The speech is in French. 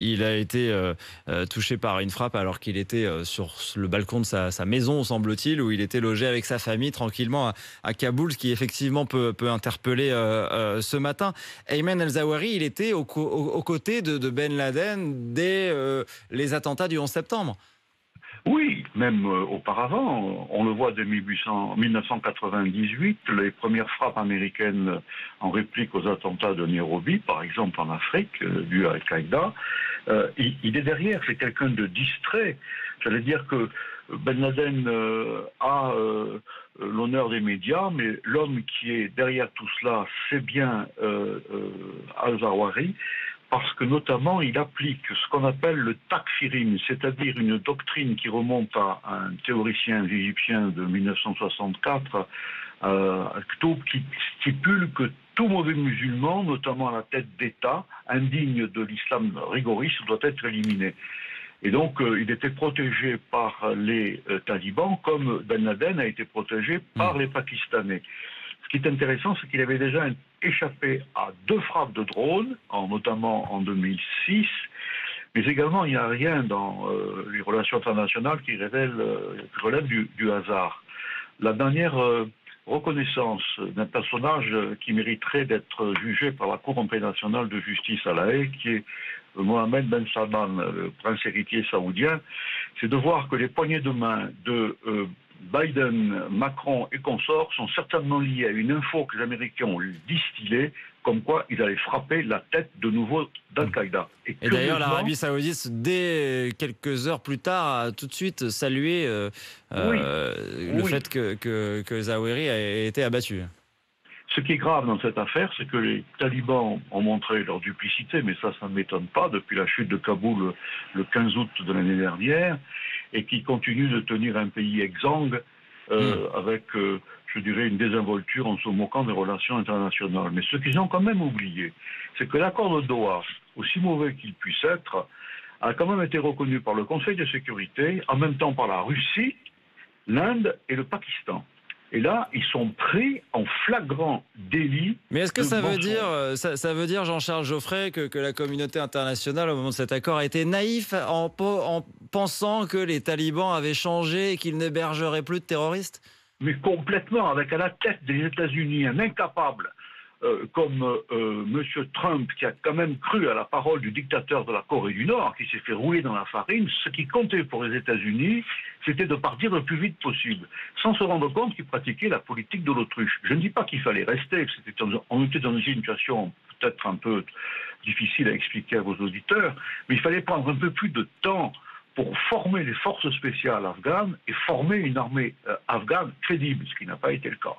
Il a été touché par une frappe alors qu'il était sur le balcon de sa maison, semble-t-il, où il était logé avec sa famille tranquillement à Kaboul, ce qui effectivement peut interpeller ce matin. Ayman El-Zawahiri, il était aux côtés de Ben Laden dès les attentats du 11 septembre. Oui, même auparavant, on le voit dès 1998, les premières frappes américaines en réplique aux attentats de Nairobi, par exemple en Afrique, dues à Al-Qaïda. Il est derrière, c'est quelqu'un de distrait. J'allais dire que Ben Laden a l'honneur des médias, mais l'homme qui est derrière tout cela, c'est bien Al-Zawahiri, parce que notamment il applique ce qu'on appelle le takfirim, c'est-à-dire une doctrine qui remonte à un théoricien égyptien de 1964, qui stipule que tout mauvais musulman, notamment à la tête d'État, indigne de l'islam rigoriste, doit être éliminé. Et donc, il était protégé par les talibans, comme Ben Laden a été protégé par les Pakistanais. Ce qui est intéressant, c'est qu'il avait déjà échappé à 2 frappes de drone, notamment en 2006, mais également il n'y a rien dans les relations internationales qui relève du hasard. La dernière reconnaissance d'un personnage qui mériterait d'être jugé par la Cour internationale de justice à La Haye, qui est Mohamed Ben Salman, le prince héritier saoudien, c'est de voir que les poignées de main de Biden, Macron et consorts sont certainement liés à une info que les Américains ont distillée, comme quoi ils allaient frapper la tête de nouveau d'Al-Qaïda. Et d'ailleurs, l'Arabie Saoudite, dès quelques heures plus tard, a tout de suite salué oui, le fait que Zawahiri ait été abattu. Ce qui est grave dans cette affaire, c'est que les talibans ont montré leur duplicité, mais ça ne m'étonne pas, depuis la chute de Kaboul le 15 août de l'année dernière, et qui continuent de tenir un pays exsangue avec, je dirais, une désinvolture en se moquant des relations internationales. Mais ce qu'ils ont quand même oublié, c'est que l'accord de Doha, aussi mauvais qu'il puisse être, a quand même été reconnu par le Conseil de sécurité, en même temps par la Russie, l'Inde et le Pakistan. Et là, ils sont pris en flagrant délit. Mais est-ce que ça veut dire, Jean-Charles Geoffrey, que la communauté internationale, au moment de cet accord, a été naïf en pensant que les talibans avaient changé et qu'ils n'hébergeraient plus de terroristes? Mais complètement, avec à la tête des États-Unis un incapable comme M. Trump, qui a quand même cru à la parole du dictateur de la Corée du Nord, qui s'est fait rouler dans la farine. Ce qui comptait pour les États-Unis, c'était de partir le plus vite possible, sans se rendre compte qu'ils pratiquaient la politique de l'autruche. Je ne dis pas qu'il fallait rester, on était dans une situation peut-être un peu difficile à expliquer à vos auditeurs, mais il fallait prendre un peu plus de temps pour former les forces spéciales afghanes et former une armée afghane crédible, ce qui n'a pas été le cas.